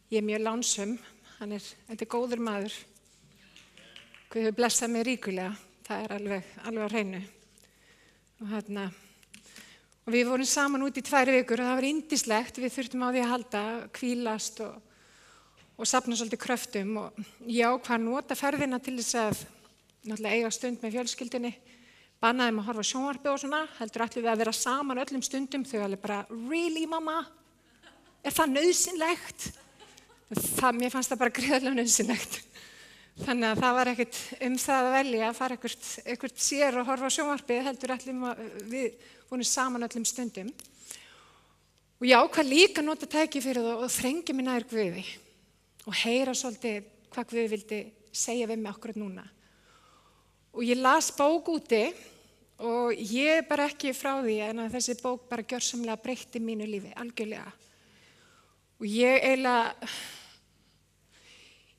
Ég mjög lánsöm, þetta góður maður. Guð hefur blessað mig ríkulega, það alveg á hreinu. Og við vorum saman út í 2 vikur og það var yndislegt, við þurftum á því að halda, hvílast og safna svolítið kröftum. Og ég ákvað að nota ferðina til þess að náttúrulega eiga stund með fjölskyldunni, bannaði að horfa á sjónvarpið og svona, heldur ætlum við að vera saman öllum stundum, þau alveg bara, really mamma, er það nauðsynlegt? Mér fannst það bara gríðarlega nauðsynlegt. Þannig að það var ekkert það að velja að fara eitthvað sér og horfa á sjónvarpið, heldur ætlum við vorum saman öllum stundum. Og ég ákvað líka að nota tækifærið og þrengja mig nær Guði og heyra svolítið hvað Guð vildi segja við mig akkurat núna. Og ég las bók úti og ég er bara ekki frá því en að þessi bók bara gjörsamlega breytti mínu lífi, algjörlega. Og ég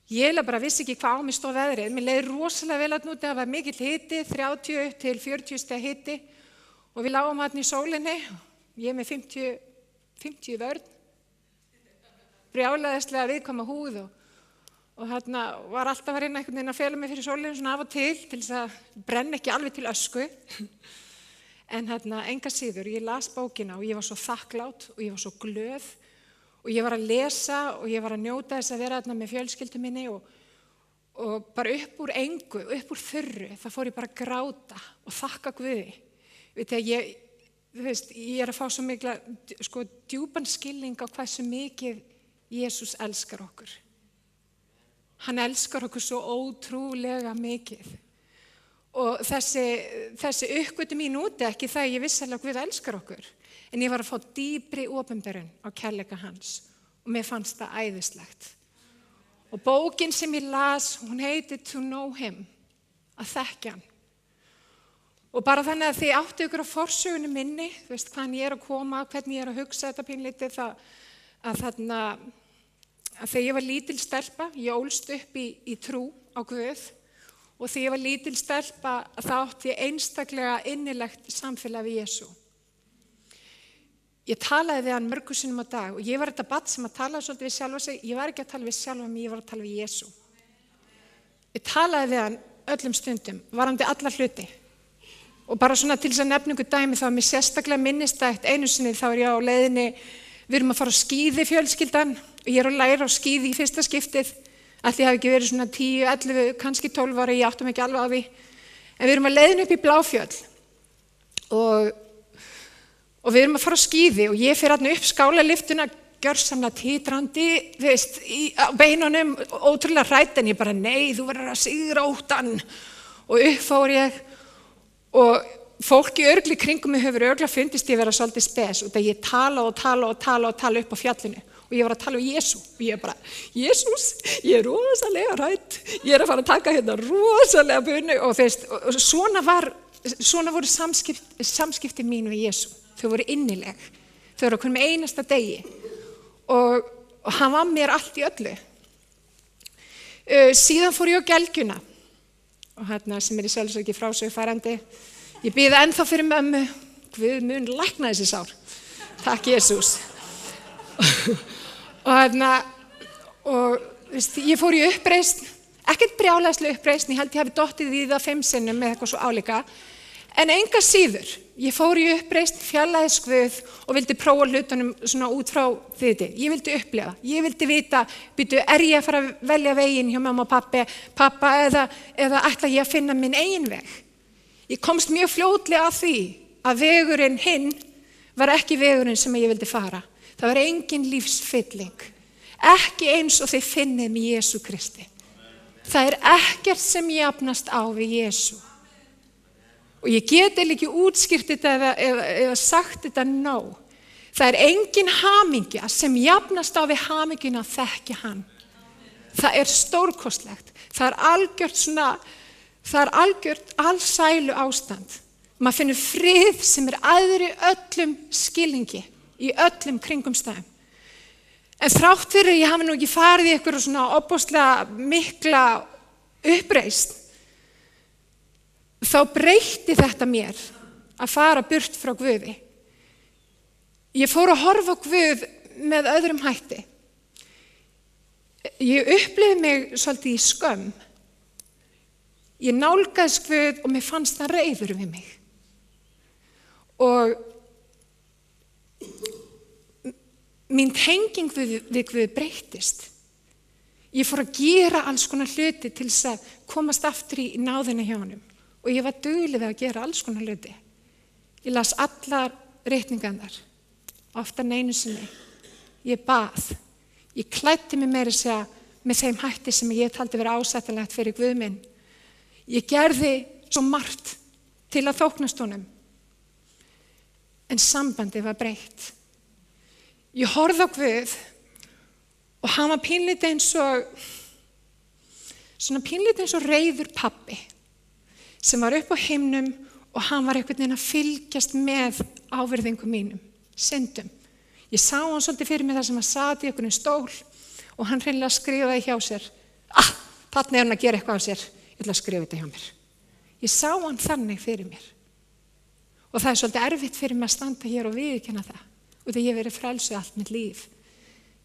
eiginlega bara vissi ekki hvað á mig stóð veðrið. Mér leið rosalega vel að núti, það var mikill hiti, 30 til 40 stiga hiti og við lágum þarna í sólinni, ég með 50 vörn, brjálæðislega viðkvæma húð og þarna var alltaf að reyna einhvern veginn að fela mig fyrir sólinni svona af og til þess að brenna ekki alveg til ösku. En þarna enga síður, ég las bókina og ég var svo þakklát og ég var svo glöð. Og ég var að lesa og ég var að njóta þess að vera þarna með fjölskyldu minni og bara upp úr engu, upp úr þurru, það fór ég bara að gráta og þakka Guði. Ég er að fá svo mikla, djúpan skilning á hversu mikið Jesús elskar okkur. Hann elskar okkur svo ótrúlega mikið. Og þessi uppgötvun mín úti, ekki það ég vissi alveg að Guð elskar okkur. En ég var að fá dýpri opinberun á kærleika hans og mér fannst það æðislegt. Og bókin sem ég las, hún heitir To Know Him, að þekkja hann. Og bara þannig að þið áttu ykkur á forsögunni minni, þú veist hvaðan ég er að koma, hvernig ég er að hugsa þetta pínlítið, að þegar ég var lítil stelpa, ég ólst upp í trú á Guð og þegar ég var lítil stelpa, þá átti ég einstaklega innilegt samfélag við Jesú. Ég talaði við hann mörgum sinnum á dag og ég var þetta barn sem að tala svolítið við sjálfa sig. Ég var ekki að tala við sjálfa mig, ég var að tala við Jesú. Ég talaði við hann öllum stundum, varandi alla hluti. Og bara svona til þess að nefna ykkur dæmi þá er mér sérstaklega minnistætt einu sinni þá er ég á leiðinni, við erum að fara á skíði fjölskyldan og ég er að læra á skíði í fyrsta skiptið. Ætli ég hafi ekki verið svona 10, 11, kannski 12 ára, ég áttum ekki alveg á því. En við erum að leiðinni upp í Bláfjöll og við erum að fara á skíði og ég fer þarna upp skálaliftuna, gjörsamlega titrandi, á beinunum, ótrúlega hrædd en ég bara, nei, þú verður að sigra óttann. Og upp fór ég og fólk í örgli kringum mig hefur örgla fundist ég vera svolítið spes og þegar ég tala upp á fjallinu og ég var að tala um Jesú og ég bara, Jesús, ég er rosalega hrædd, ég er að fara að taka hérna rosalega bunu og svona voru samskipti mín við Jesú. Þau voru innileg, þau voru að koma með einasta degi og hann var mér allt í öllu. Síðan fór ég á gelgjuna og hérna sem er í sjálfsögðu frásögufærandi. Ég bið ennþá fyrir mömmu, Guð mun lækna þessi sár, takk Jesús. Ég fór í uppreisn, ekkert brjálæðislega uppreisn, ég held ég hafi dottið í það 5 sinnum með eitthvað svo álíka. En enga síður, ég fór í uppreisn, fjarlæðist Guð og vildi prófa hlutunum svona út frá því. Ég vildi upplifa, ég vildi vita, er ég að fara að velja veginn hjá mamma og pappa eða ætla ég að finna minn eigin veg. Ég komst mjög fljótlega að því að vegurinn hinn var ekki vegurinn sem ég vildi fara. Það var engin lífsfylling, ekki eins og þið finnið með Jesú Kristi. Það er ekkert sem jafnast á við Jesú. Og ég get ekki útskýrt þetta eða sagt þetta nóg. Það er engin hamingja sem jafnast á við hamingjuna að þekkja hann. Það er stórkostlegt. Það er algjört allsælu ástand. Maður finnur frið sem er æðri öllum skilningi í öllum kringumstæðum. En þrátt fyrir ég hafi nú ekki farið í eitthvað svona ofboðslega mikla uppreisn, þá breytti þetta mér að fara burt frá Guði. Ég fór að horfa á Guð með öðrum hætti. ég upplifði mig svolítið í skömm. Ég nálgaðist Guð og mér fannst það reiður við mig. Og mín tenging við Guð breyttist. Ég fór að gera alls konar hluti til þess að komast aftur í náðina hjá honum. Og ég var dugleg við að gera alls konar hluti. Ég las allar ritningarnar, oftar en einu sinni. Ég bað. Ég klæddi mig meira að segja með þeim hætti sem ég taldi vera ásættanlegt fyrir Guð minn. Ég gerði svo margt til að þóknast honum. En sambandið var breytt. Ég horfði á Guð og hann var pínlítið eins og reiður pabbi sem var upp á himnum og hann var einhvern veginn að fylgjast með ávirðingum mínum, syndum. Ég sá hann svolítið fyrir mig þar sem hann sat í einhvern stól og hann hreinlega skrifaði hjá sér. Þarna hann að gera eitthvað á sér, ég ætla að skrifa þetta hjá mér. Ég sá hann þannig fyrir mér. Og það svolítið erfitt fyrir mig að standa hér og viðurkenna það. Og þegar ég verið frelsuð allt mitt líf.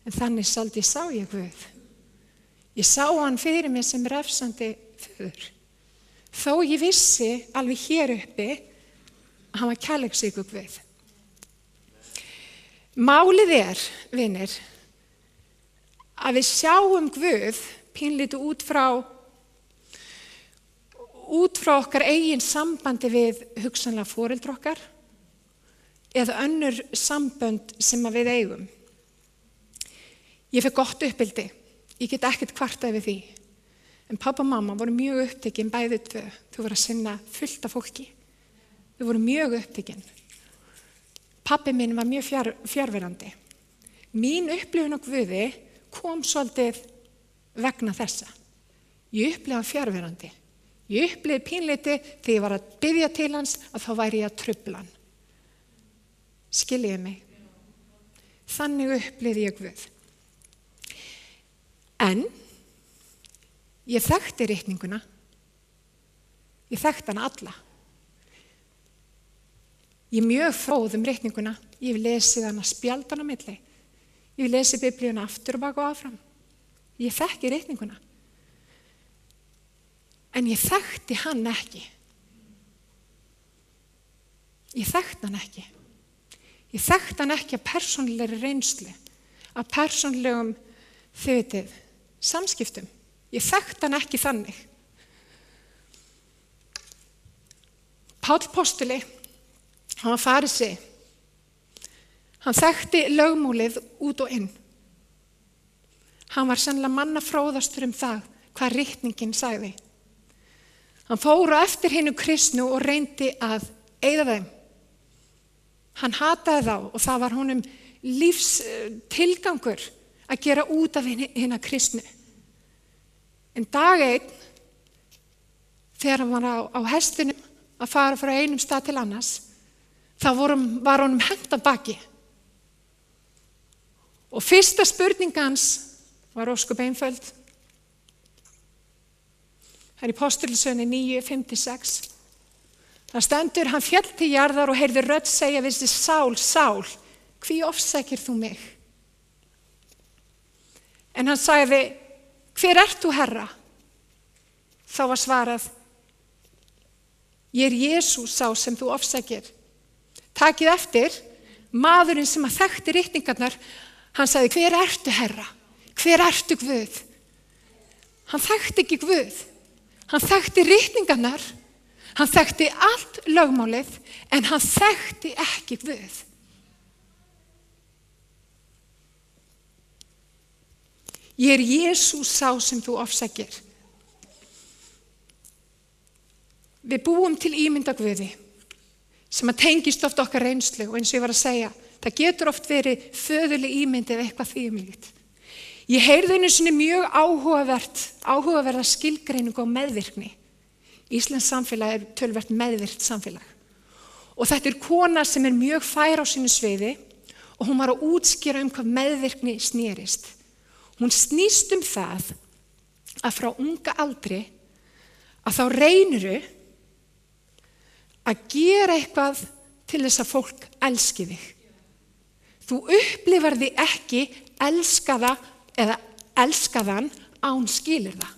En þannig svolítið sá ég Guð. Ég sá hann fyrir mér sem refsandi föður. Þó ég vissi alveg hér uppi að hann var kærleiksríkur Guð. Málið vinir, að við sjáum Guð pínlítið út frá okkar eigin sambandi við hugsanlega foreldra okkar eða önnur sambönd sem við eigum. Ég fekk gott uppeldi, ég get ekkert kvartað við því. En pappa og mamma voru mjög upptekin bæði tvö. Þau voru að sinna fullt af fólki. Þau voru mjög upptekin. Pabbi minn var mjög fjarverandi. Mín upplifun á Guði kom svolítið vegna þessa. Ég upplifði hann fjarverandi. Ég upplifði pínleiti þegar ég var að biðja til hans að þá væri ég að trufla hann. Skiljiði mig? Þannig upplifði ég Guð. En ég þekkti ritninguna. Ég þekkti hana alla. Ég er mjög fróð ritninguna. Ég hef lesið hana spjaldan á milli. Ég hef lesið Biblíuna aftur og bak og áfram. Ég þekki ritninguna. En ég þekkti hann ekki. Ég þekkti hann ekki. Ég þekkti hann ekki af persónulegri reynslu, af persónulegum, þið vitið, samskiptum. Ég þekkti hann ekki þannig. Páll postuli, hann var farisi. Hann þekkti lögmálið út og inn. Hann var sennilega manna fróðastur það hvað ritningin sagði. Hann fór á eftir hinu kristnu og reyndi að eyða þeim. Hann hataði þá og það var honum lífstilgangur að gera út af hina kristnu. En dag einn, þegar hann var á hestinum að fara frá einum stað til annars, þá var honum hent af baki. Og fyrsta spurning hans var ósköp einföld. Það í Postulsögunni 9:5-6. Það stendur, hann féll til jarðar og heyrði rödd segja við sig, Sál, Sál, hví ofsækir þú mig? En hann sagði, hver ert þú, Herra? Þá var svarað, ég er Jesús sá sem þú ofsækir. Takið eftir, maðurinn sem að þekkti ritningarnar, hann sagði, hver ertu, Herra? Hver ertu Guð? Hann þekkti ekki Guð. Hann þekkti ritningarnar, hann þekkti allt lögmálið, en hann þekkti ekki Guð. Ég er Jesús sá sem þú ofsækir. Við búum til ímynda Guði, sem að tengist oft okkar reynslu, og eins og ég var að segja, það getur oft verið föðurleg ímynd eða eitthvað þvíumlíkt. Ég heyrði einu sinni mjög áhugaverða skilgreiningu á meðvirkni. Íslenskt samfélag er töluvert meðvirkt samfélag. Og þetta er kona sem er mjög fær á sínu sviði og hún var að útskýra hvað meðvirkni snerist. Hún snýst það að frá unga aldri að þá reynirðu að gera eitthvað til þess að fólk elski þig. Þú upplifar þig ekki elskaða eða elska þann án skilyrða.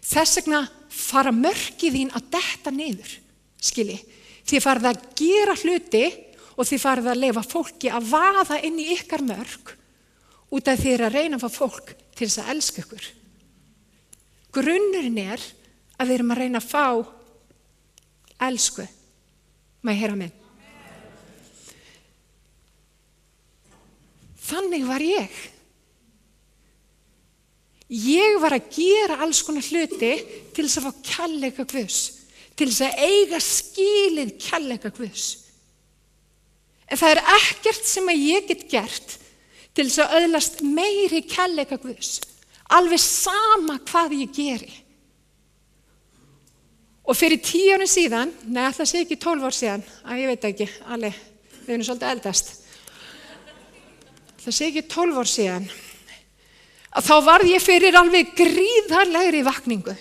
Þess vegna fara mörkið þín að detta niður, skilji. Þið farið að gera hluti og þið farið að leyfa fólki að vaða inn í ykkar mörk út af því að reyna að fá fólk til þess að elska ykkur. Grunnurinn að við erum að reyna að fá elsku. Má ég heyra mig? Þannig var ég. Ég var að gera alls konar hluti til þess að fá kærleika Guðs, til þess að eiga skilið kærleika Guðs. En það ekkert sem að ég get gert til þess að öðlast meiri kærleika Guðs, alveg sama hvað ég geri. Og fyrir 10 árum síðan, það sé ekki 12 ár síðan, ég veit ekki, alveg, við erum svolítið eldast. Það sé ekki 12 ár síðan, að þá varð ég fyrir alveg gríðarlegri vakningu.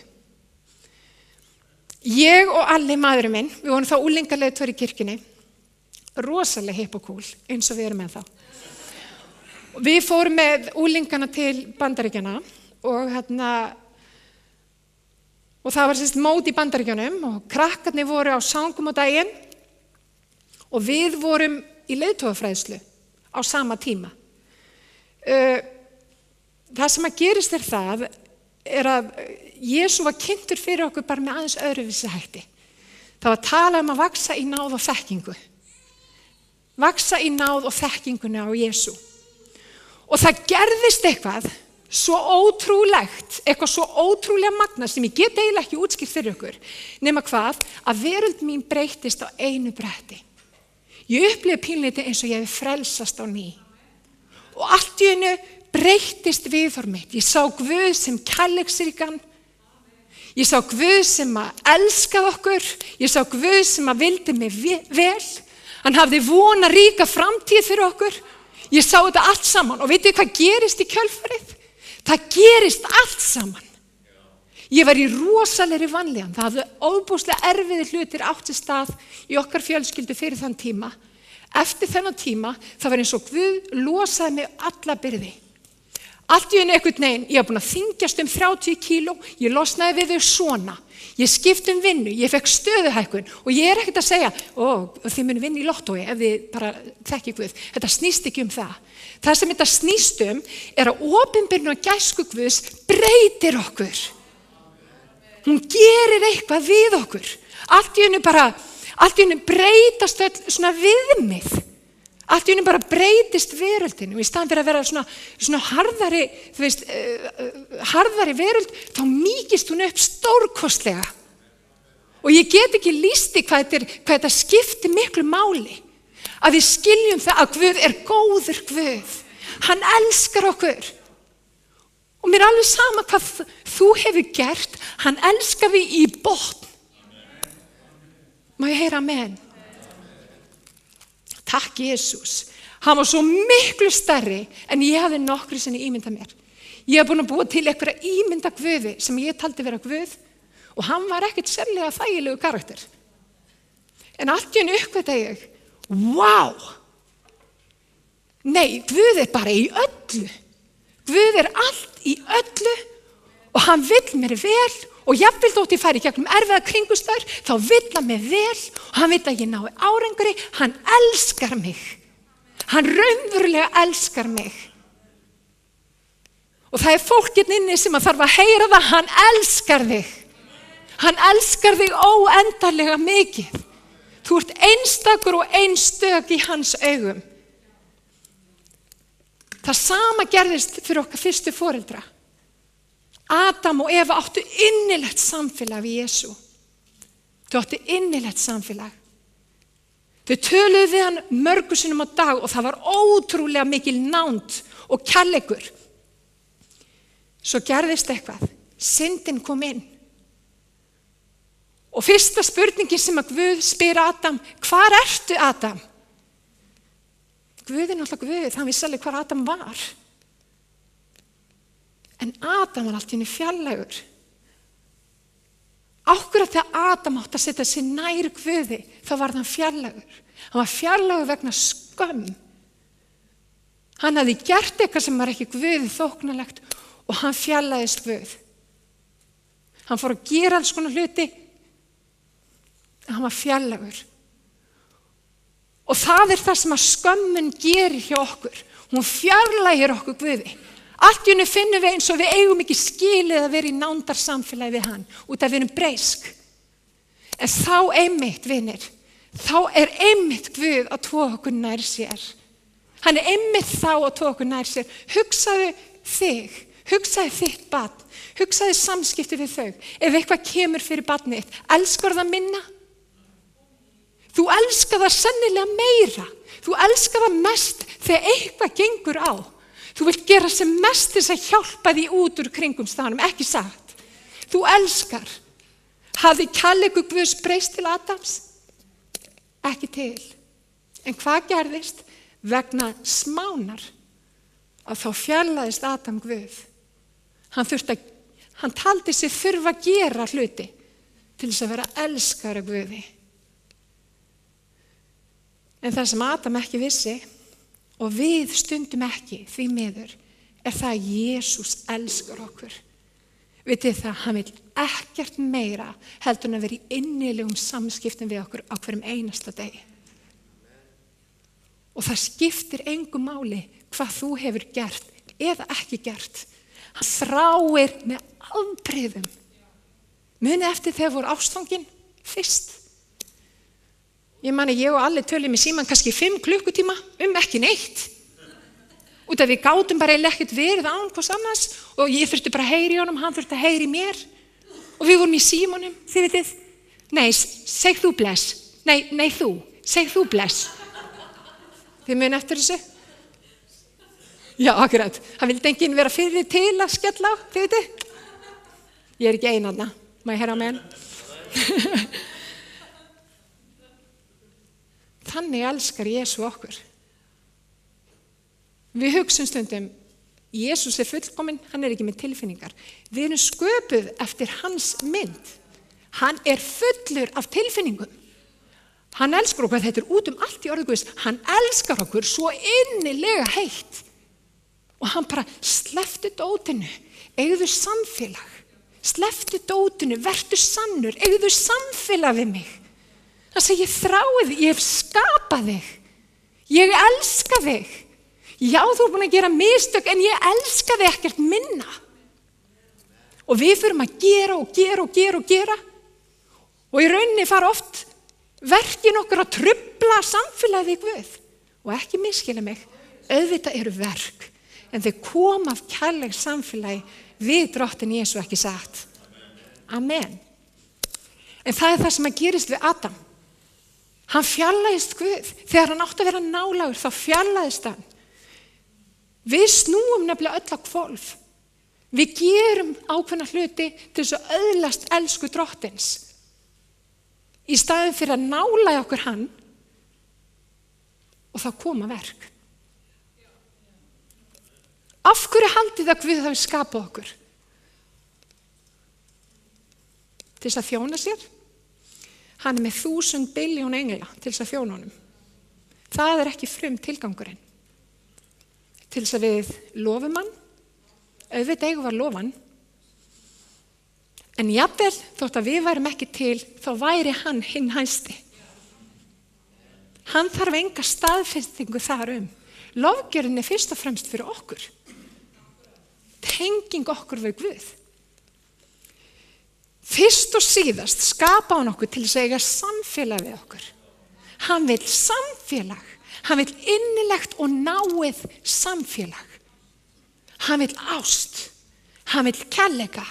Ég og Alli, maðurinn minn, við vorum þá unglingaleiðtogar í kirkjunni, rosalega hipp og cool, eins og við erum með þá. Við fórum með unglingana til Bandaríkjanna og það var mót í Bandaríkjunum og krakkarnir voru á sangum á daginn og við vorum í leiðtogafræðslu á sama tíma. Það sem að gerist það að Jesú var kynntur fyrir okkur bara með aðeins öðruvísi hætti. Það var talað að vaxa í náð og þekkingu. Vaxa í náð og þekkingunni á Jesú. Og það gerðist eitthvað svo ótrúlegt, eitthvað svo ótrúlega magna sem ég get eiginlega ekki útskýrt fyrir ykkur, nema hvað, að veröld mín breyttist á einu bretti. Ég upplifði pínleiti eins og ég hefði frelsast á ný. Og allt í einu breyttist viðhorf mitt. Ég sá Guð sem kærleiksríkan. Ég sá Guð sem að elskaði okkur. Ég sá Guð sem að vildi mig vel. Hann hafði vonaríka framtíð fyrir okkur. Ég sá þetta allt saman og veitu hvað gerist í kjölfarið? Það gerist allt saman. Ég var í rosalegri vanlíðan. Það hafði óbúslega erfiðir hlutir átt sér stað í okkar fjölskyldu fyrir þann tíma. Eftir þennan tíma, það var eins og Guð losaði mig alla byrði. Allt í einu einhvern veginn, ég var búin að þyngjast 30 kíló, ég losnaði við þau svona. Ég skipti vinnu, ég fekk stöðuhækkun og ég ekkert að segja, þið munu vinna í lottói ef þið bara þekki Guð. Þetta snýst ekki það. Það sem þetta snýst að opinberun og gæsku Guðs breytir okkur. Hún gerir eitthvað við okkur. Allt í einu breytast öll svona viðmið. Allt í einu bara breytist veröldin og í staðan fyrir að vera svona harðari, harðari veröld, þá mýkist hún upp stórkostlega. Og ég get ekki lýst í hvað þetta skiptir miklu máli. Að við skiljum það að Guð góður Guð. Hann elskar okkur. Og mér alveg sama hvað þú hefur gert, hann elskar þig í botn. Má ég heyra amen? Takk Jesús. Hann var svo miklu stærri en ég hafði nokkru sinni ímyndað mér. Ég hef búin að búa til einhverja ímynda Guði sem ég taldi vera Guð og hann var ekkert sérlega þægilegu karakter. En allt í einu uppgötvaði ég, vá! Nei, Guð bara í öllu. Guð allt í öllu og hann vill mér vel og jafnvel þótt ég færi gegnum erfiða kringumstæður, þá vill hann mér vel og hann vill að ég nái árangri, hann elskar mig. Hann raunverulega elskar mig. Og það fólk inni sem að þarf að heyra það, hann elskar þig. Hann elskar þig óendanlega mikið. Þú ert einstakur og einstök í hans augum. Það sama gerðist fyrir okkar fyrstu foreldra. Adam og Eva áttu innilegt samfélag við Jesú. Þau áttu innilegt samfélag. Þau töluðu við hann mörgum sinnum á dag og það var ótrúlega mikil nánd og kærleikur. Svo gerðist eitthvað. Syndin kom inn. Og fyrsta spurningin sem að Guð spyr Adam, hvar ertu Adam? Guð náttúrulega Guð, hann vissi alveg hvar Adam var. En Adam var allt í einu fjarlægur. Akkúrat þegar Adam átti að setja sig nær Guði, þá var hann fjarlægur. Hann var fjarlægur vegna skömm. Hann hafði gert eitthvað sem var ekki Guði þóknanlegt og hann fjarlægist Guð. Hann fór að gera alls konar hluti, en hann var fjarlægur. Og það það sem að skömmin gerir hjá okkur. Hún fjarlægir okkur Guði. Allt í einu finnum við eins og við eigum ekki skilið að vera í nándarsamfélagi við hann, út af við erum breysk. En þá einmitt, vinir, þá einmitt Guð að toga okkur nær sér. Hann einmitt þá að toga okkur nær sér. Hugsaðu þig, hugsaðu þitt barn, hugsaðu samskipti við þau. Ef eitthvað kemur fyrir barnið þitt, elskar það minna? Þú elskar það sennilega meira. Þú elskar það mest þegar eitthvað gengur á. Þú vilt gera sem mest þess að hjálpa því út úr kringumstæðunum, ekki satt. Þú elskar. Hafði kærleikur Guðs breyst til Adams? Ekki til. En hvað gerðist? Vegna smánar að þá fjarlægist Adam Guð. Hann taldi sig þurfa að gera hluti til þess að vera elskari Guði. En það sem Adam ekki vissi, og við stundum ekki, því miður, það að Jesús elskar okkur. Vitið það, hann vil ekkert meira heldur en að vera í innilegum samskiptum við okkur á hverjum einasta degi. Og það skiptir engu máli hvað þú hefur gert eða ekki gert. Hann þráir með afbrigðum. Munið eftir þegar voru ástfangin fyrst. Ég mani, ég og Alli tölum í síman kannski 5 klukkutíma ekki neitt. Út af við gátum bara ekkert verið án hvers annars og ég þurfti bara að heyra í honum, hann þurfti að heyra í mér. Og við vorum í símanum, þið vitið. Nei, seg þú bless. Nei, þú. Seg þú bless. Þið munið eftir þessu? Já, akkurat. Hann vildi enginn vera fyrir til að skella á, þið vitið. Ég ekki einanna, má ég heyra á með hann? Þannig elskar Jesú okkur. Við hugsum stundum, Jesús fullkominn, hann ekki með tilfinningar. Við erum sköpuð eftir hans mynd. Hann fullur af tilfinningum. Hann elskar okkur, þetta út allt í orði Guðs. Hann elskar okkur svo innilega heitt. Og hann bara slepptu dótinu, eigðu samfélag. Slepptu dótinu, vertu sannur, eigðu samfélag við mig. Það segir, ég þrái þig, ég hef skapað þig. Ég elska þig. Já, þú búin að gera mistök, en ég elska þig ekkert minna. Og við förum að gera. Og í rauninni fara oft verkin okkur að trufla samfélagið í Guð. Og ekki misskilja mig, auðvitað eru verk, en þau koma af kærleik samfélagi við drottin Jesú, ekki satt. Amen. En það það sem að gerist við Adam. Hann fjarlægist Guð. Þegar hann átti að vera nálægur, þá fjarlægist hann. Við snúum nefnilega öll á hvolf. Við gerum ákveðna hluti til þess að öðlast elsku drottins. Í staðinn fyrir að nálægja okkur hann, og þá koma verk. Af hverju haldið að Guð hafi skapað okkur? Til þess að þjóna sér? Hann með 1000 billjón engla til þess að þjóna honum. Það ekki frum tilgangurinn. Til þess að við lofum hann, auðvitað eigum við að lofa hann, en jafnvel þótt að við værum ekki til, þá væri hann hinn hæsti. Hann þarf enga staðfestingu þar Lofgjörðin fyrst og fremst fyrir okkur. Tenging okkur við Guð. Fyrst og síðast skapa hann okkur til þess að eiga samfélag við okkur. Hann vill samfélag. Hann vill innilegt og náið samfélag. Hann vill ást. Hann vill kærleika.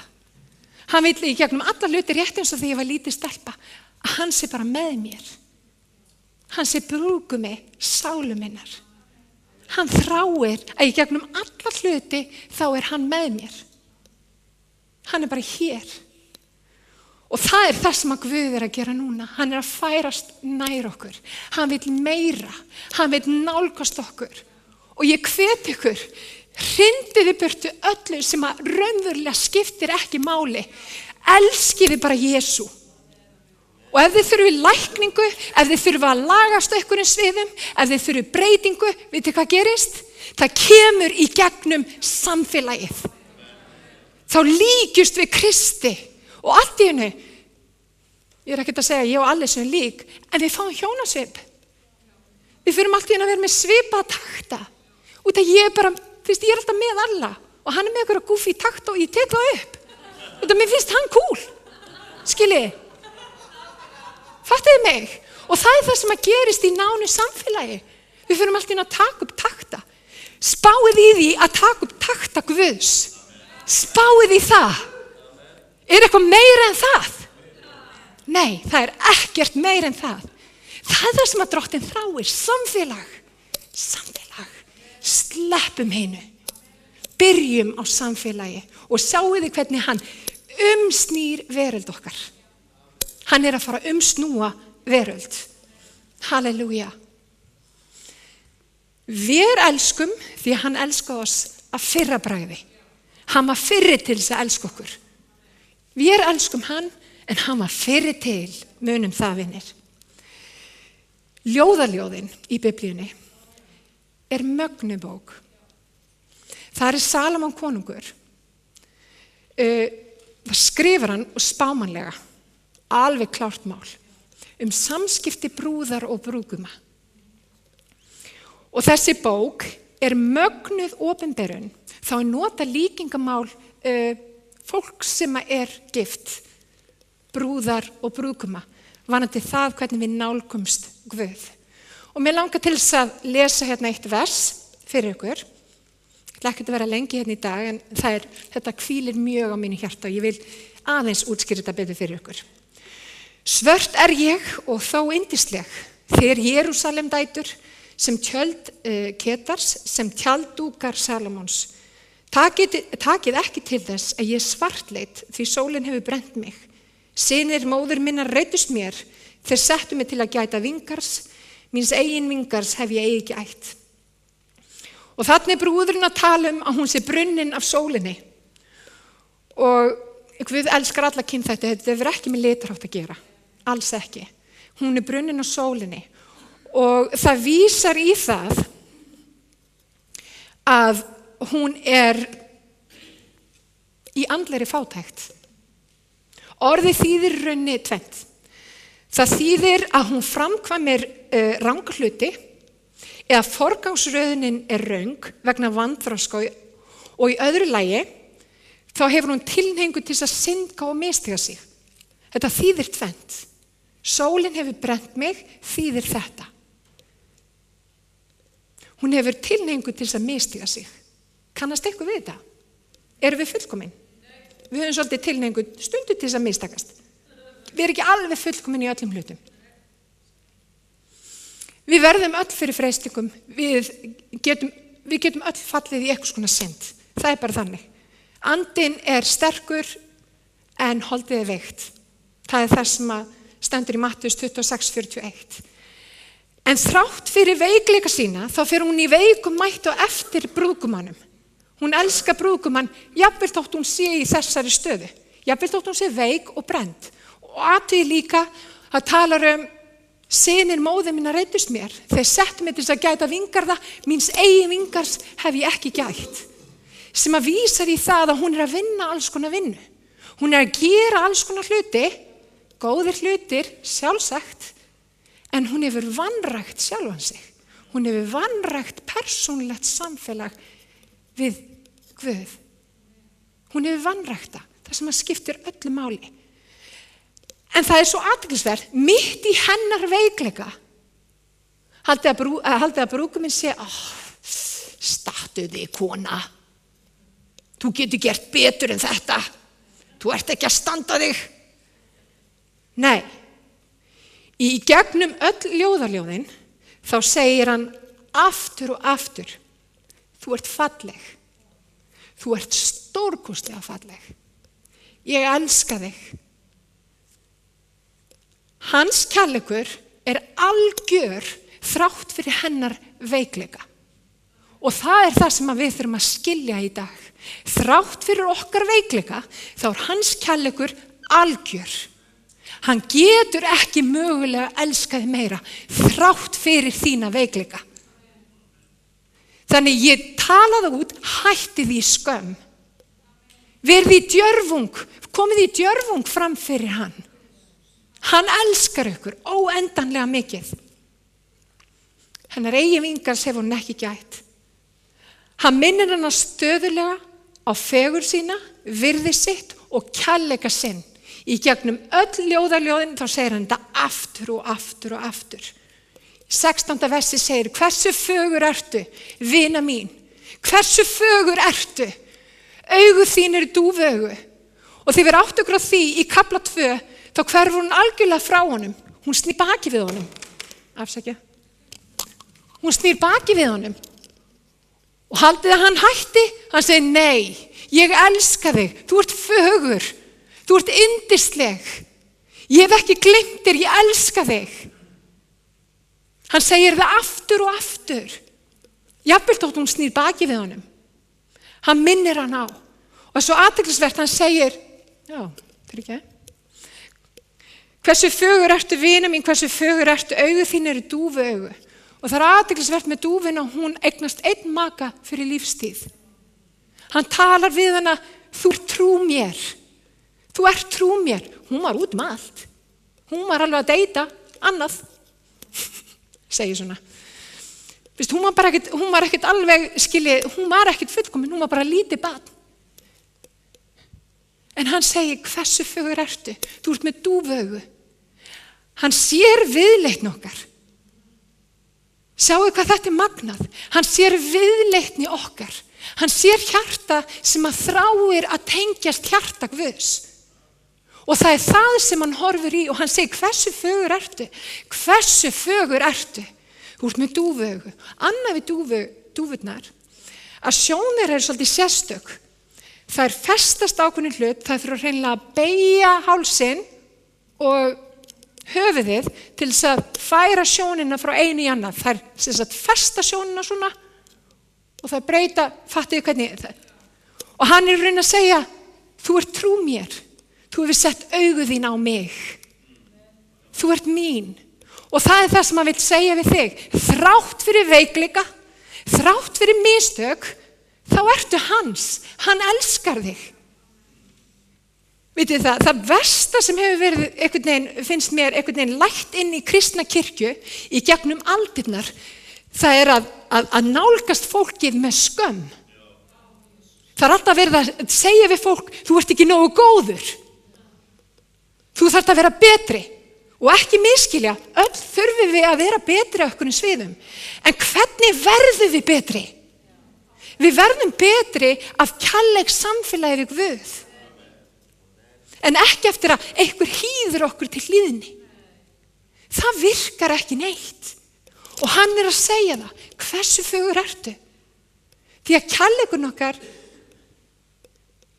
Hann vill í gegnum alla hluti rétt eins og þegar ég var lítið stelpa að hann sé bara með mér. Hann sé brúðgumi sálu minnar. Hann þráir að í gegnum alla hluti þá hann með mér. Hann bara hér. Og það það sem að Guð að gera núna. Hann að færast nær okkur. Hann vill meira. Hann vill nálgast okkur. Og ég hvet ykkur, hrindið burtu öllu sem að raunverulega skiptir ekki máli. Elskiði bara Jesú. Og ef þið þurfi lækningu, ef þið þurfi að lagast á einhverjum sviðum, ef þið þurfi breytingu, vitið hvað gerist? Það kemur í gegnum samfélagið. Þá líkjust við Kristi og allt í einu, ég er ekkert að segja ég og allir sem lík, en við fáum hjónasvip. Við fyrum allt í einu að vera með svipa takta. Út að ég er alltaf með alla og hann með einhverja gúfi takt og ég tek það upp. Út að mér finnst hann cool. Skiljiði? Fattiði mig? Og það það sem að gerist í nánu samfélagi. Við fyrum allt í einu að taka upp takta. Spáið í því að taka upp takta Guðs. Spáið í það. Er eitthvað meira en það? Nei, það er ekkert meira en það. Það sem að Drottinn þráir. Samfélag. Sleppum hinu. Byrjum á samfélagi og sjáið þið hvernig hann umsnýr veröld okkar. Hann er að fara að umsnúa veröld. Halleluja. Við elskum því að hann elskaði oss af fyrra bragði. Hann var fyrri til þess að elska okkur. Við elskum hann en hann var fyrri til, munum það vinir. Ljóðaljóðin í Biblíunni er mögnubók. Það er Salómon konungur. Skrifar hann og spámanlega, alveg klárt mál, samskipti brúðar og brúðguma. Og þessi bók er mögnuð opinberun, þá er nota líkingamál fólk sem er gift, brúðar og brúðguma, varðandi það hvernig við nálgumst Guð. Og mér langar til þess að lesa hérna eitt vers fyrir ykkur. Ég ætla ekki að vera lengi hérna í dag, en þetta hvílir mjög á mínu hjarta og ég vil aðeins útskýra þetta betur fyrir ykkur. Svört er ég og þó yndisleg, þér Jerúsalem dætur, sem tjöld Ketars, sem tjalddúkar Salómons. Takið ekki til þess að ég svartleit, því sólin hefur brennt mig. Synir móður minnar reiddust mér, þeir settu mig til að gæta vingars, míns eigin vingars hef ég ekki ætt. Og þarna er brúðurinn að tala að hún sé brunnin af sólinni. Og Guð elskar alla kynþætti, þetta hefur ekki með litarhátt að gera, alls ekki. Hún er brunnin af sólinni og það vísar í það að hún er í andlegri fátækt. Orðið þýðir raunni tvennt. Það þýðir að hún framkvæmir ranga hluti eða forgangsröðunin er röng vegna vanþroska og í öðru lagi þá hefur hún tilhneigingu til að syndga og mistiga sig. Þetta þýðir tvennt. Sólin hefur brennt mig, þýðir þetta. Hún hefur tilhneigingu til að mistiga sig. Kannast eitthvað við þetta? Erum við fullkomin? Við höfum svolítið tilhneigingu stundu til að mistakast. Við erum ekki alveg fullkomin í öllum hlutum. Við verðum öll fyrir freistingum. Við getum öll fallið í eitthvað svona synd. Það er bara þannig. Andinn er sterkur en holdið er veikt. Það er það sem stendur í Mattheus 26:41. En þrátt fyrir veikleika sína, þá fer hún í veikum mætt og eftir brúðgumannum. Hún elskar brúðgumann, jafnvel þótt hún sé í þessari stöðu. Jafnvel þótt hún sé veik og brennd. Og athugið líka að tala synir móður minna reiddust mér. Þeir settu mig til þess að gæta vingarða, míns eigin vingars hef ég ekki gætt. Sem að vísar í það að hún er að vinna alls konar vinnu. Hún er að gera alls konar hluti, góðir hlutir, sjálfsagt, en hún hefur vanrækt sjálfan sig. Hún hefur vanrækt persónulegt samfélag við Guð. Hún hefur vanrækt það sem að skiptir öllu máli. En það er svo athyglisvert, mitt í hennar veikleika, haldið að brúðguminn sé, stattu þig, kona. Þú getur gert betur en þetta. Þú ert ekki að standa þig. Nei. Í gegnum öll ljóðaljóðin, þá segir hann aftur og aftur, þú ert falleg. Þú ert stórkostlega falleg. Ég elska þig. Hans kærleikur er algjör þrátt fyrir hennar veikleika. Og það er það sem við þurfum að skilja í dag. Þrátt fyrir okkar veikleika, þá er hans kærleikur algjör. Hann getur ekki mögulega elskaði meira, þrátt fyrir þína veikleika. Þannig ég talaði út, hættið í skömm. Verði í djörfung, komið í djörfung fram fyrir hann. Hann elskar ykkur óendanlega mikið. Hennar eigin vingars hefur hún ekki gætt. Hann minnir hana stöðulega á fegur sína, virði sitt og kærleika sinn. Í gegnum öll ljóðaljóðin þá segir hann þetta aftur og aftur og aftur. Í 16. versi segir, hversu fögur ertu, vina mín? Hversu fögur ertu? Augu þín eru dúfuaugu. Og þið verið átt ykkur á því í kafla 2, þá hverfur hún algjörlega frá honum. Hún snýr baki við honum. Afsakja. Hún snýr baki við honum. Og haldið að hann hætti, hann segir, nei, ég elska þig, þú ert fögur. Þú ert yndisleg. Ég hef ekki gleymt þér, ég elska þig. Hann segir það aftur og aftur. Jafnvel þótt hún snýr baki við honum. Hann minnir hann á. Og svo athyglisvert, hann segir, hversu fögur ertu vina mín, hversu fögur ertu, augu þín eru dúfuaugu. Og það er athyglisvert með dúfuna, hún eignast einn maka fyrir lífstíð. Hann talar við hana, þú ert trú mér. Þú ert trú mér. Hún var út allt. Hún var alveg að deyta annað. Segir svona. Vist, hún var ekkert alveg skilið, hún var ekkert fullkomin, hún var bara lítið barn. En hann segir, hversu fögur ertu? Þú ert með dúfuaugu. Hann sér viðleitni okkar. Sjáu hvað þetta er magnað. Hann sér viðleitni okkar. Hann sér hjarta sem að þráir að tengjast hjarta Guðs. Og það er það sem hann horfir í og hann segir, hversu fögur ertu? Hversu fögur ertu? Þú ert með dúfuaugu. Annað við dúfurnar, að sjónir eru svolítið sérstök. Það er festast ákveðinn hlut, það þurfa hreinlega að beygja hálsinn og höfuðið til þess að færa sjónina frá einu í annað. Það er sem sagt festa sjónina svona og það breyta, fattiði hvernig það er. Og hann er raun að segja, þú ert trú mér. Þú hefur sett augu þín á mig. Þú ert mín. Og það er það sem hann vil segja við þig. Þrátt fyrir veikleika, þrátt fyrir mistök, þá ertu hans. Hann elskar þig. Vitið það versta sem hefur verið einhvern veginn, finnst mér einhvern veginn lægt inn í kristna kirkju í gegnum aldirnar, það er að nálgast fólkið með skömm. Það er alltaf verið að segja við fólk, þú ert ekki nógu góður. Þú þarft að vera betri og ekki miskilja, öll þurfum við að vera betri á einhverjum sviðum. En hvernig verðum við betri? Við verðum betri af kærleik samfélagi við Guð. En ekki eftir að einhver hýður okkur til hlýðni. Það virkar ekki neitt. Og hann er að segja það, hversu fögur ertu? Því að kærleikun okkar,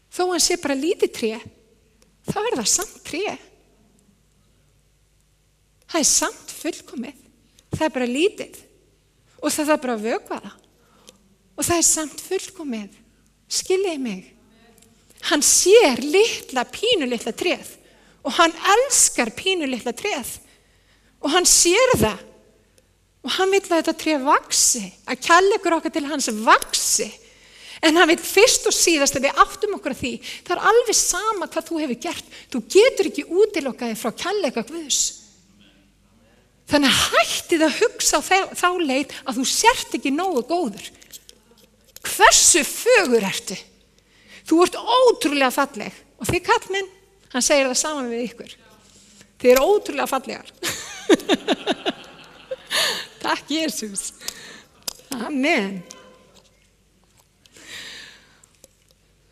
þó hann sé bara lítið tré, þá er það samt tré. Það er samt fullkomið. Það er bara lítið. Og það er bara að vökva það. Og það er samt fullkomið. Skiljiði mig. Hann sér pínulitla tréð. Og hann elskar pínulitla tréð. Og hann sér það. Og hann vill að þetta tré vaxi. Að kærleikur okkar til hans vaxi. En hann vill fyrst og síðast að við áttum okkur að því. Það er alveg sama hvað þú hefur gert. Þú getur ekki útilokaði frá kærleika Guðs. Þannig að hættið að hugsa á þá leið að þú sért ekki nógu góður. Hversu fögur ertu? Þú ert ótrúlega falleg. Og þið kallmenn, hann segir það saman við ykkur. Þið eru ótrúlega fallegar. Takk Jesús. Amen.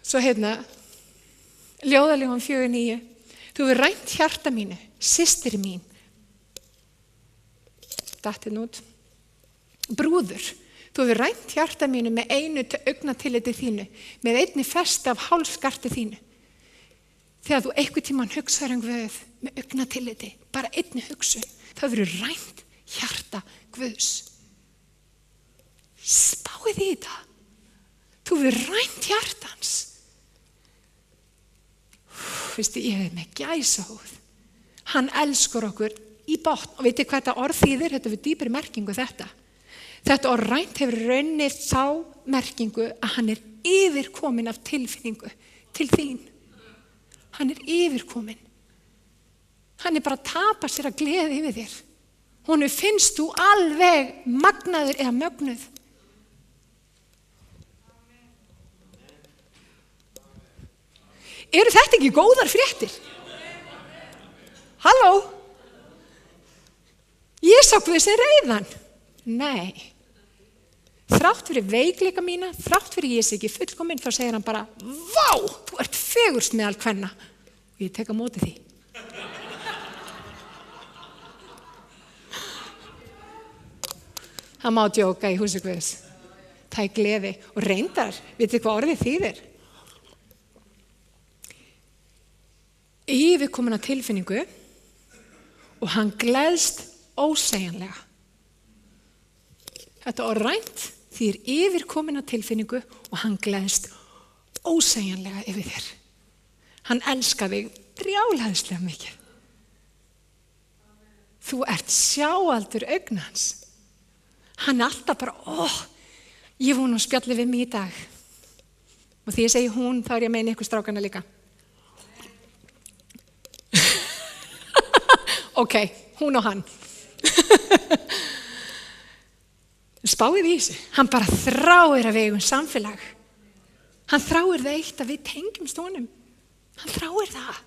Svo ljóðaljóðan 4:9. Þú hefur rænt hjarta mínu, systir mín. Dattinn út. Brúður, þú hefur rænt hjarta mínu með einu augnatilliti þínu, með einni festi af hálfskarti þínu. Þegar þú einhvern tímann hugsaður Guð með augnatilliti, bara einni hugsun, þá hefur rænt hjarta Guðs. Spáið í þetta. Þú hefur rænt hjartans. Vistu, ég hef með gæsahúð. Hann elskar okkur í botn. Og veitir hvað þetta orð þýðir? Þetta við dýpri merkingu þetta. Þetta orð rænt hefur raunir þá merkingu að hann yfirkominn af tilfinningu til þín. Hann yfirkominn. Hann bara að tapa sér að gleði yfir þér. Honum finnst þú alveg magnaður eða mögnuð. Eru þetta ekki góðar fréttir? Halló? Ég sá Guð sem reiðan. Nei. Þrátt fyrir veikleika mína, þrátt fyrir ég sé ekki fullkominn, þá segir hann bara, vá, þú ert fegurst meðal kvenna. Og ég tek á móti því. Það má djóka í húsi Guðs. Það gleði. Og reyndar, vitið hvað orðið þýðir? Yfirkomna tilfinningu og hann gleðst ósegjanlega. Þetta orð rænt þýðir yfirkomna tilfinningu og hann gleðst ósegjanlega yfir þér. Hann elskar þig brjálæðislega mikið. Þú ert sjáaldur augna hans. Hann alltaf bara, ég vona að spjalli við mig í dag. Og því ég segi hún, þá ég að meina ykkur strákana líka. Ok, hún og hann. Spáið í þessu. Hann bara þráir að við eigum samfélag. Hann þráir það eitt að við tengjumst honum. Hann þráir það.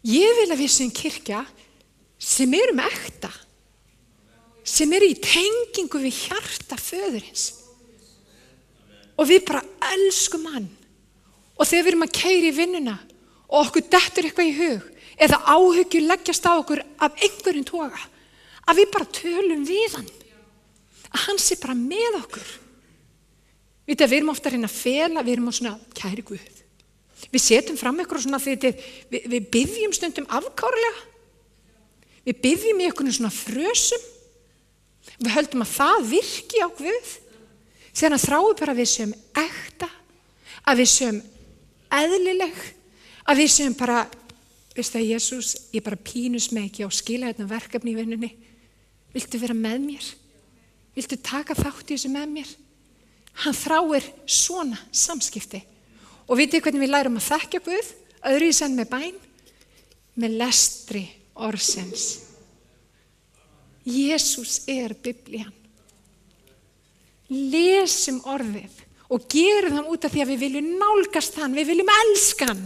Ég vil að við séum kirkja sem erum ekta. Sem í tengingu við hjarta föðurins. Og við bara elskum hann. Og þegar við erum að keyra í vinnuna og okkur dettur eitthvað í hug, eða áhyggjur leggjast á okkur af einhverjum toga, að við bara tölum við hann. Að hann sé bara með okkur. Við erum ofta að reyna að fela, við erum á svona, kæri Guð. Við setjum fram ykkur og svona, við biðjum stundum afkárlega. Við biðjum í ykkur svona frösum. Við höldum að það virki á Guð. Þegar hann þráir bara að við séum ekta, að við séum eðlileg, að við séum bara, veistu að Jesús, ég bara pínus mig ekki á skila þetta verkefni í vinnunni. Viltu vera með mér? Viltu taka þátt í þessu með mér? Hann þráir svona samskipti. Og vitið hvernig við lærum að þekkja Guð? Öðruvísi en með bæn? Með lestri orðsins. Jesús Biblían. Lesum orðið og gerum það út af því að við viljum nálgast hann, við viljum elska hann.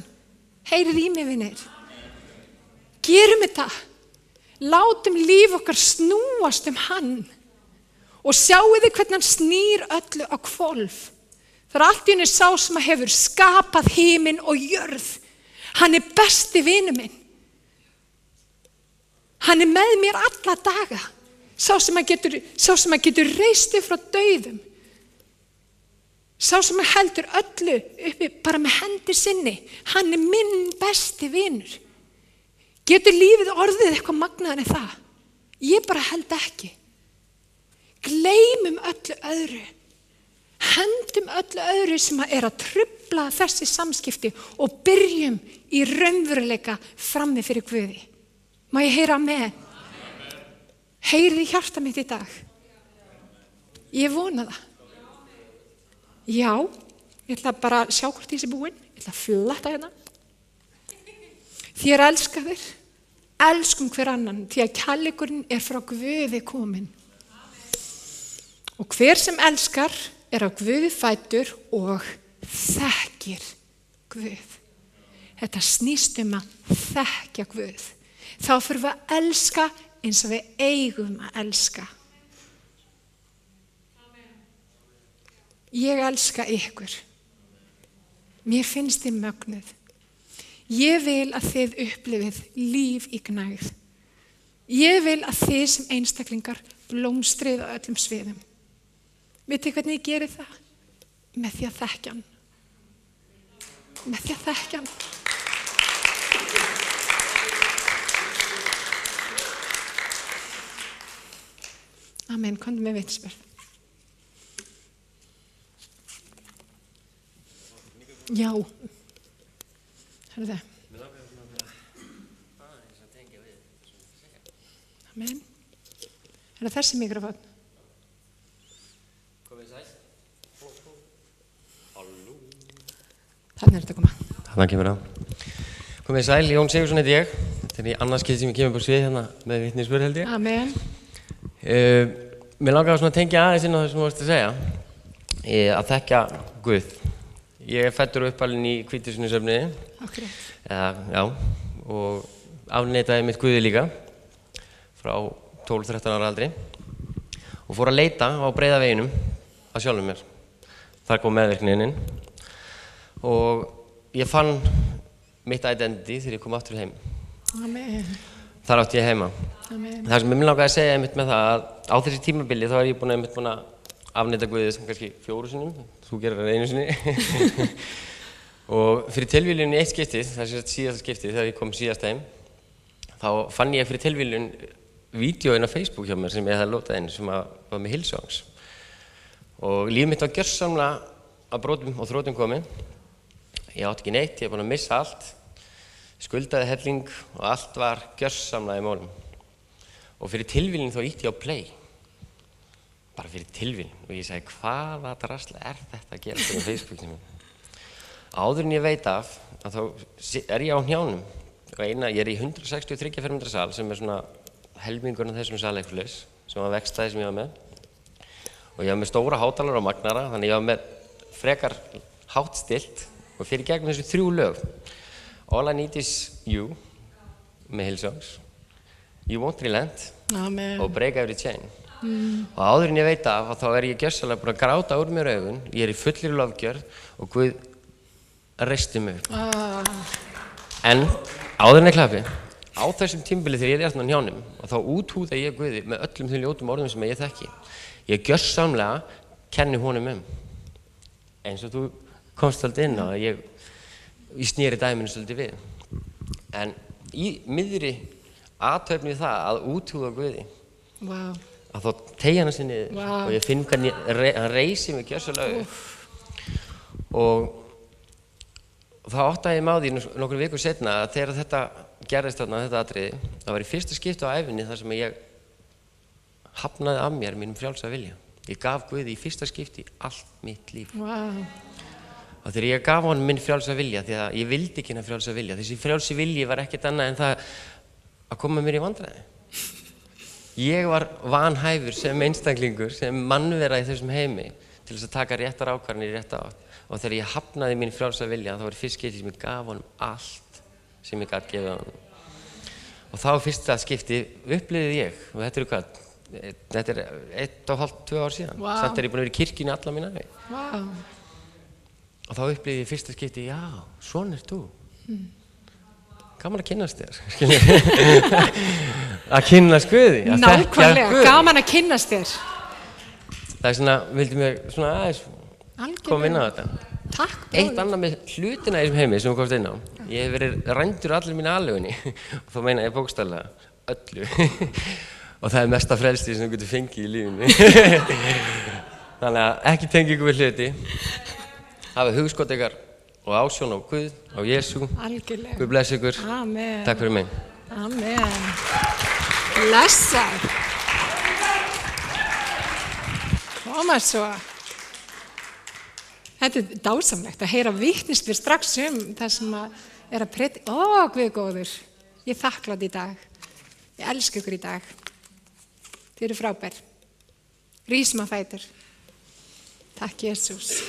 Heyrið í mig, vinir. Gerum þetta. Látum líf okkar snúast hann. Og sjáu þið hvernig hann snýr öllu á hvolf. Það allt í einu sá sem hefur skapað himinn og jörð. Hann besti vinur minn. Hann með mér alla daga. Sá sem að getur reist upp frá dauðum. Sá sem að heldur öllu uppi bara með hendi sinni. Hann minn besti vinur. Getur lífið orðið eitthvað magnaðan en það? Ég bara held ekki. Gleymum öllu öðru. Hendum öllu öðru sem að trufla þessi samskipti og byrjum í raunveruleika frammi fyrir Guði. Má ég heyra með? Heyrið í hjarta mitt í dag. Ég vona það. Já, ég ætla bara að sjá hvort ég sé búin. Ég ætla að fletta hérna. Þér elskaðir, elskum hver annan, því að kærleikurinn frá Guði kominn. Og hver sem elskar af Guði fæddur og þekkir Guð. Þetta snýst að þekkja Guð. Þá fyrir við að elska eins og við eigum að elska. Ég elska ykkur. Mér finnst þið mögnuð. Ég vil að þið upplifið líf í gnægð. Ég vil að þið sem einstaklingar blómstrið á öllum sviðum. Vitið hvernig ég geri það? Með því að þekkja hann. Með því að þekkja hann. Amen, komdu með vitnisburð. Já. Hörðu það. Amen. Er það þessi mikrofón? Þannig þetta koma. Þannig kemur það. Komið sæl, Jón Sigurðsson heiti ég. Þetta í annars skipti sem ég kemur på svið hérna með vitnisburð held ég. Amen. Mér langar að tengja aðeins inn á það sem þú varst að segja. Að þekkja Guð. Ég fæddur uppalinn í Hvítusunnuhöfni. Akkurat. Já, og afneitaði mitt Guði líka frá 12-13 ára aldri og fór að leita á breiða veginum að sjálfum mér. Þar kom meðvirknin inn og ég fann mitt identity þegar ég kom aftur heim. Amen. Þar átti ég heima. Amen. Það sem ég langaði að segja einmitt með það að á þessi tímabili þá ég búin að afneita Guði sem kannski 4 sinnum, þú gerir það 1 sinni. Og fyrir tilviljun í eitt skiptið, það er síðasta skiptið þegar ég kom síðast heim, þá fann ég fyrir tilviljun vídeóin á Facebook hjá mér sem ég hefði lotað inn sem var með Hillsongs. Og líf mitt var gjörsamlega að brotum og þrótum komið. Ég átti ekki neitt, ég er búin að missa allt, skuldaði helling og allt var gjörsamlega í málum. Og fyrir tilviljun þá ítti ég á play. Bara fyrir tilviljun. Og ég sagði, hvaða drasl er þetta að gera á Facebookinu mín? Áður en ég veit af, að þá er ég á hnjánum. Og ég er í 163 fermetra sal sem er svona helmingurinn af þessum saleikulis, sem var vegstæði sem ég var með. Og ég var með stóra hátalara og magnara, þannig ég var með frekar hátt stilt og fyrir gegnum þessu 3 lög. All I Need Is You með Hillsongs, You Won't Relent og Break Every Chain. Og áður en ég veit af, þá er ég gjörsamlega búin að gráta úr mér augun, ég er í fullri lofgjörð og Guð reisti mig upp. En áður en ég klappi, á þessum tímabili þegar ég er á hnjánum og þá úthúða ég Guði með öllum þeim ljótum orðum sem ég þekki. Ég gjörsamlega kenni honum eins og þú komst alltaf inn á að ég sneri dæminu svolítið við. En í miðri athöfn við það að úthúða Guði, að þá teygja hann sig niður og ég finn hvernig hann reisi mig gjörsamlega upp. Og þá áttaði ég mig á því nokkur vikur seinna að þegar þetta gerðist þarna, þetta atriði, það var í fyrsta skipti á ævinni þar sem ég hafnaði af mér mínum frjálsa vilja. Ég gaf Guði í fyrsta skipti allt mitt líf. Og þegar ég gaf honum minn frjálsa vilja, því að ég vildi ekki hennar frjálsa vilja, þessi frjálsi vilji var ekkert annað en það að koma mér í vandræði. Ég var vanhæfur sem einstaklingur, sem mannvera í þessum heimi til þess að taka réttar ákvarðanir í rétta átt. Og þegar ég hafnaði minn frjálsa vilja, þá var fyrst skipti sem ég gaf honum allt sem ég gat gefið honum. Og þá fyrsta skipti upplifði ég, og þetta eru hvað? Þetta er 1,5–2 ár síðan. Samt er ég búin að vera í kirkjunni alla mína ævi. Og þá upplifði ég fyrsta skipti, já, svona ert þú. Gaman að kynnast þér. Að kynnast Guði. Nákvæmlega, gaman að kynnast þér. Það er svona, vildi mér svona aðeins koma inn á þetta. Takk. Eitt annað með hlutina í þessum heimi sem þú komst inn á. Ég hef verið rændur allir mínu aðlögunni og þá meina ég bókstaflega öllu. Og það er mesta frelstið sem þú getur fengið í lífinu. Þannig að ekki tengja ykkur við hluti. Hafa hugskot ykkar og ásjón á Guð, á Jesú. Algjörlega. Guð blessi ykkur. Amen. Takk fyrir mig. Amen. Blessað. Koma svo. Þetta er dásamlegt að heyra vitnisbyrð strax það sem er að predika. Guð góður. Ég er þakklát í dag. Ég elska ykkur í dag. Þið eru frábær. Rísum á fætur. Takk Jesús.